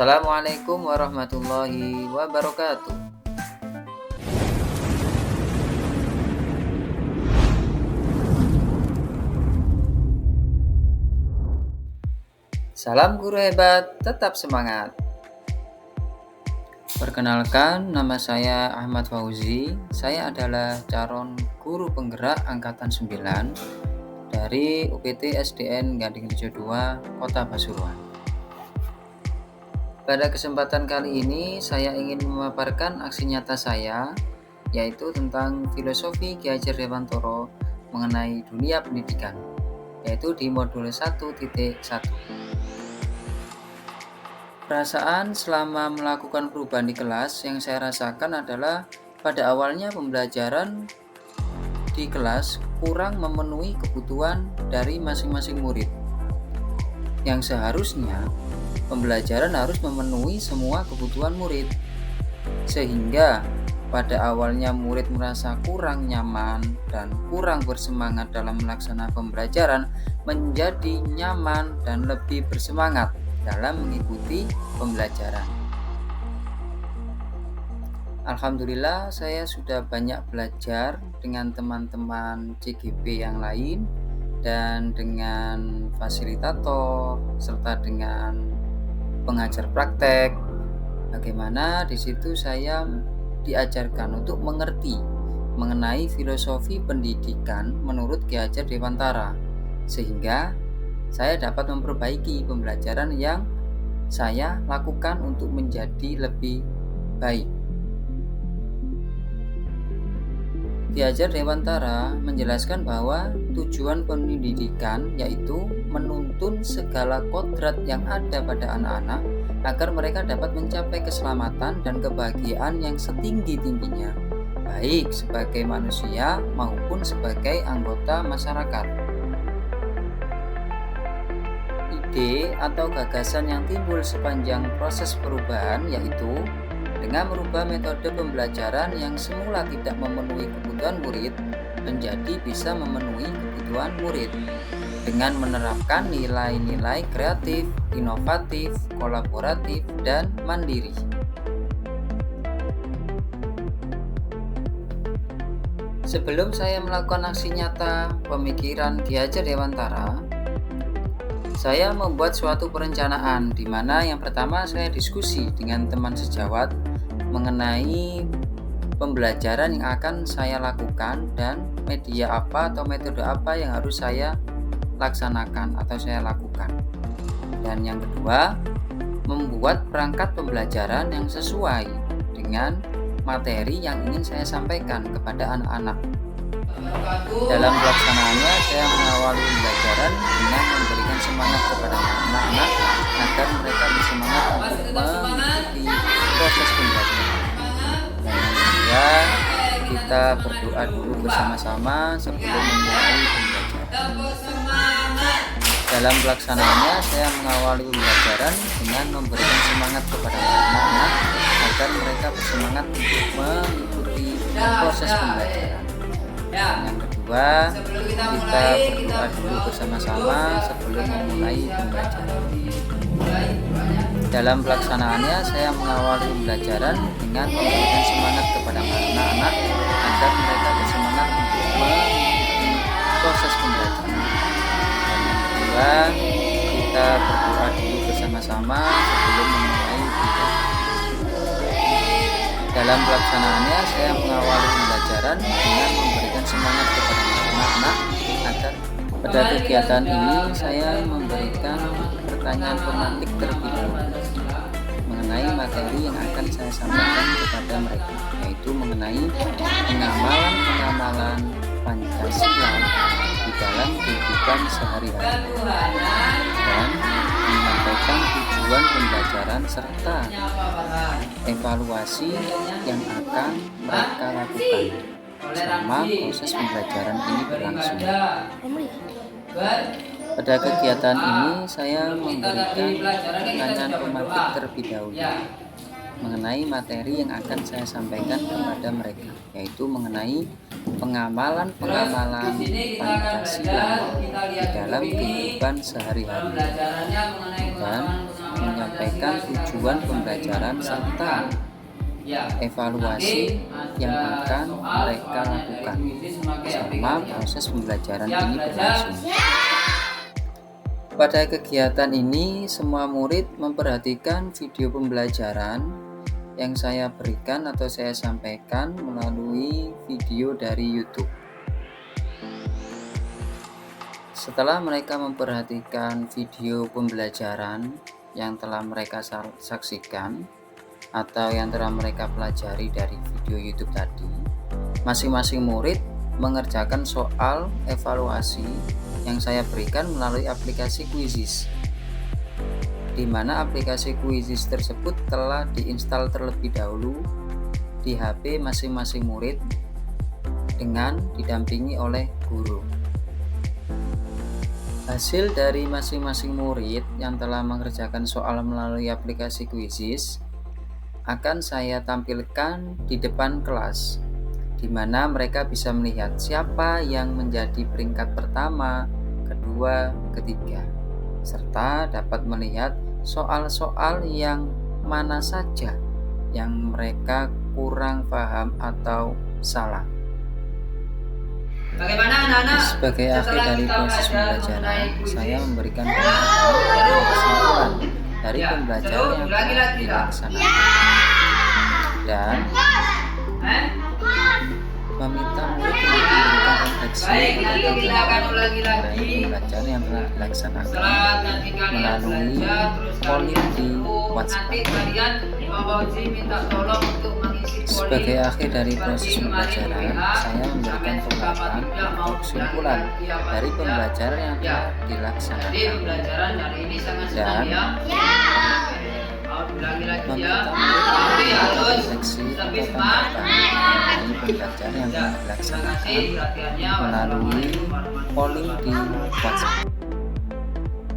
Assalamualaikum warahmatullahi wabarakatuh. Salam guru hebat, tetap semangat. Perkenalkan, nama saya Ahmad Fauzi. Saya adalah calon guru penggerak angkatan 9 dari UPT SDN Gadingrejo 2, Kota Pasuruan. Pada kesempatan kali ini, saya ingin memaparkan aksi nyata saya, yaitu tentang filosofi Ki Hajar Dewantara mengenai dunia pendidikan, yaitu di modul 1.1. Perasaan selama melakukan perubahan di kelas yang saya rasakan adalah pada awalnya pembelajaran di kelas kurang memenuhi kebutuhan dari masing-masing murid. Yang seharusnya pembelajaran harus memenuhi semua kebutuhan murid. Sehingga pada awalnya murid merasa kurang nyaman dan kurang bersemangat dalam melaksanakan pembelajaran menjadi nyaman dan lebih bersemangat dalam mengikuti pembelajaran. Alhamdulillah, saya sudah banyak belajar dengan teman-teman CGP yang lain dan dengan fasilitator serta dengan pengajar praktek. Bagaimana di situ saya diajarkan untuk mengerti mengenai filosofi pendidikan menurut Ki Hajar Dewantara, sehingga saya dapat memperbaiki pembelajaran yang saya lakukan untuk menjadi lebih baik. Ki Hajar Dewantara menjelaskan bahwa tujuan pendidikan yaitu menuntun segala kodrat yang ada pada anak-anak agar mereka dapat mencapai keselamatan dan kebahagiaan yang setinggi-tingginya, baik sebagai manusia maupun sebagai anggota masyarakat. Ide atau gagasan yang timbul sepanjang proses perubahan yaitu dengan merubah metode pembelajaran yang semula tidak memenuhi kebutuhan murid menjadi bisa memenuhi kebutuhan murid dengan menerapkan nilai-nilai kreatif, inovatif, kolaboratif, dan mandiri. Sebelum saya melakukan aksi nyata pemikiran Ki Hajar Dewantara, saya membuat suatu perencanaan di mana yang pertama saya diskusi dengan teman sejawat mengenai pembelajaran yang akan saya lakukan dan media apa atau metode apa yang harus saya laksanakan atau saya lakukan. Dan yang kedua, membuat perangkat pembelajaran yang sesuai dengan materi yang ingin saya sampaikan kepada anak-anak. Dalam pelaksanaannya, saya mengawali pembelajaran dengan memberikan semangat kepada anak-anak agar mereka bersemangat untuk mengikuti proses pembelajaran. Dan yang kedua, kita berdoa dulu bersama-sama sebelum memulai pembelajaran. Dalam pelaksanaannya, saya mengawali pembelajaran dengan memberikan semangat kepada anak-anak agar mereka bersemangat untuk mengikuti proses pembelajaran. Yang kedua, kita berdoa dulu bersama-sama sebelum memulai pembelajaran. Dalam pelaksanaannya, saya mengawali pembelajaran dengan memberikan semangat kepada anak-anak agar mereka bersemangat untuk mengikuti proses pembelajaran. Dan yang kedua, kita berdoa dulu bersama-sama sebelum memulai pembelajaran. Dalam pelaksanaannya, saya mengawali pembelajaran dengan memberikan semangat kepada anak-anak agar pada kegiatan ini saya memberikan pertanyaan pemantik terlebih dahulu mengenai materi yang akan saya sampaikan kepada mereka, yaitu mengenai pengamalan Pancasila di dalam kehidupan sehari-hari dan menyampaikan tujuan pembelajaran serta evaluasi yang akan mereka lakukan selama proses pembelajaran ini berlangsung. Pada kegiatan ini saya memberikan pertanyaan pemantik terlebih dahulu mengenai materi yang akan saya sampaikan kepada mereka, yaitu mengenai pengamalan Pancasila di dalam kehidupan sehari-hari dan menyampaikan menyampaikan tujuan pembelajaran serta evaluasi yang akan mereka lakukan selama proses pembelajaran ini berlangsung. Pada kegiatan ini, semua murid memperhatikan video pembelajaran yang saya berikan atau saya sampaikan melalui video dari YouTube. Setelah mereka memperhatikan video pembelajaran yang telah mereka saksikan atau yang telah mereka pelajari dari video YouTube tadi, masing-masing murid mengerjakan soal evaluasi yang saya berikan melalui aplikasi Quizizz, di mana aplikasi Quizizz tersebut telah diinstal terlebih dahulu di HP masing-masing murid dengan didampingi oleh guru. Hasil dari masing-masing murid yang telah mengerjakan soal melalui aplikasi Quizizz akan saya tampilkan di depan kelas, di mana mereka bisa melihat siapa yang menjadi peringkat pertama, kedua, ketiga, serta dapat melihat soal-soal yang mana saja yang mereka kurang paham atau salah. Bagaimana anak-anak? Sebagai akhir dari proses pembelajaran, saya memberikan kesimpulan dari pembelajaran yang telah dilaksanakan dan meminta murid untuk memberikan refleksi tentang pembelajaran yang telah dilaksanakan melalui polling di WhatsApp. Sebagai akhir dari proses pembelajaran, saya memberikan tanggapan atau kesimpulan dari pembelajaran yang telah dilaksanakan dan meminta murid untuk refleksi atau tanggapan dari pembelajaran yang telah dilaksanakan melalui polling di WhatsApp.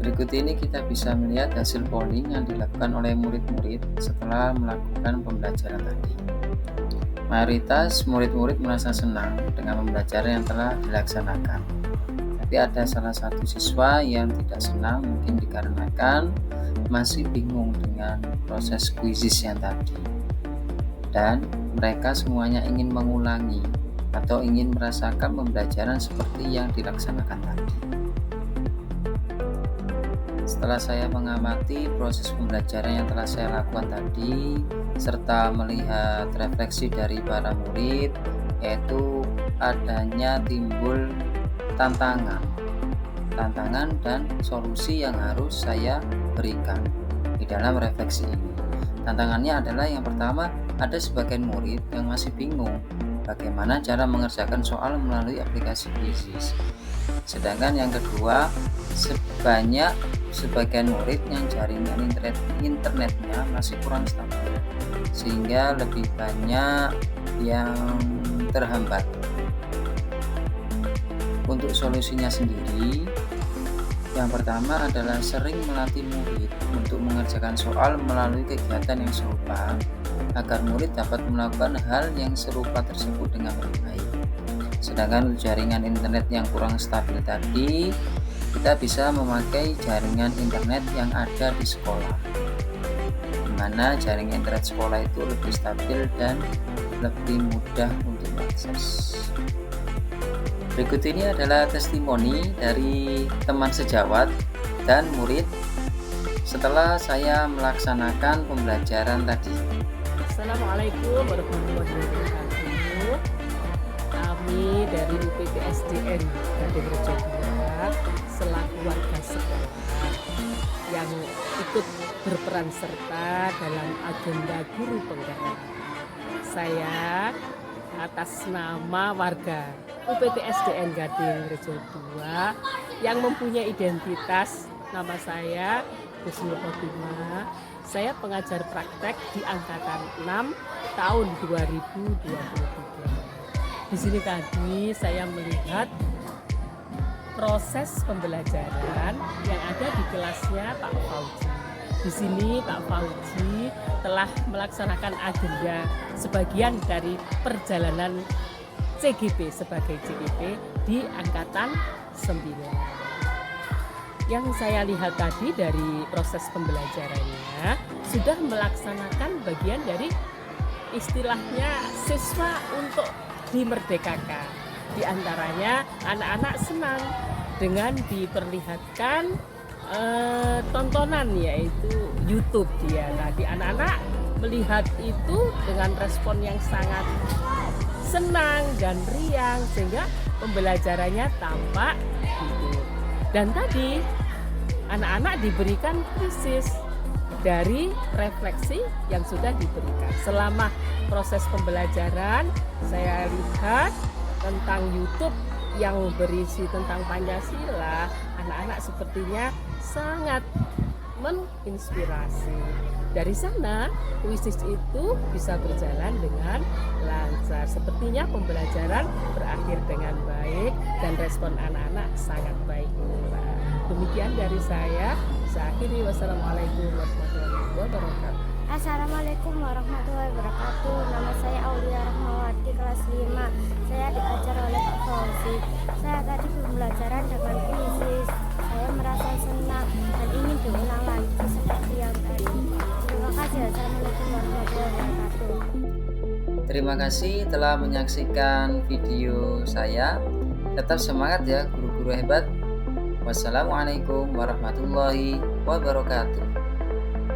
Berikut ini kita bisa melihat hasil polling yang dilakukan oleh murid-murid setelah melakukan pembelajaran tadi. Mayoritas murid-murid merasa senang dengan pembelajaran yang telah dilaksanakan. Tapi ada salah satu siswa yang tidak senang, mungkin dikarenakan masih bingung dengan proses Quizizz yang tadi. Dan mereka semuanya ingin mengulangi atau ingin merasakan pembelajaran seperti yang dilaksanakan tadi. Setelah saya mengamati proses pembelajaran yang telah saya lakukan tadi, serta melihat refleksi dari para murid, yaitu adanya timbul tantangan dan solusi yang harus saya berikan di dalam refleksi ini. Tantangannya adalah yang pertama, ada sebagian murid yang masih bingung bagaimana cara mengerjakan soal melalui aplikasi Quizizz. Sedangkan yang kedua, sebagian murid yang jaringan internetnya masih kurang stabil, sehingga lebih banyak yang terhambat. Untuk solusinya sendiri, yang pertama adalah sering melatih murid untuk mengerjakan soal melalui kegiatan yang serupa, agar murid dapat melakukan hal yang serupa tersebut dengan lebih baik. Sedangkan jaringan internet yang kurang stabil tadi, kita bisa memakai jaringan internet yang ada di sekolah, di mana jaringan internet sekolah itu lebih stabil dan lebih mudah untuk diakses. Berikut ini adalah testimoni dari teman sejawat dan murid setelah saya melaksanakan pembelajaran tadi. Assalamualaikum warahmatullahi wabarakatuh. Kami dari UPPSDN Gading Rejo 2 selaku warga sekolah yang ikut berperan serta dalam agenda guru penggerak. Saya atas nama warga UPPSDN Gading Rejo 2 yang mempunyai identitas, nama saya Husnul Khotimah. Saya pengajar praktek di angkatan 6 tahun 2023. Di sini tadi saya melihat proses pembelajaran yang ada di kelasnya Pak Fauzi. Di sini Pak Fauzi telah melaksanakan agenda sebagian dari perjalanan CGP sebagai CGP di angkatan 9. Yang saya lihat tadi dari proses pembelajarannya sudah melaksanakan bagian dari istilahnya siswa untuk dimerdekakan. Di antaranya anak-anak senang dengan diperlihatkan tontonan yaitu YouTube dia. Tadi anak-anak melihat itu dengan respon yang sangat senang dan riang sehingga pembelajarannya tampak hidup. Dan tadi anak-anak diberikan krisis dari refleksi yang sudah diberikan. Selama proses pembelajaran saya lihat tentang YouTube yang berisi tentang Pancasila, anak-anak sepertinya sangat menginspirasi. Dari sana kuisis itu bisa berjalan dengan lancar. Sepertinya pembelajaran berakhir dengan baik dan respon anak-anak sangat baik pula. Demikian dari saya. Saya akhiri, wassalamualaikum warahmatullahi wabarakatuh. Assalamualaikum warahmatullahi wabarakatuh. Nama saya Aulia Rahmawati, kelas 5. Saya diajar oleh Pak Fauzi. Saya tadi pembelajaran dengan kuisis. Saya merasa senang dan ingin diulang lagi seperti yang tadi. Terima kasih. Assalamualaikum warahmatullahi wabarakatuh. Terima kasih telah menyaksikan video saya. Tetap semangat ya guru-guru hebat. Wassalamualaikum warahmatullahi wabarakatuh.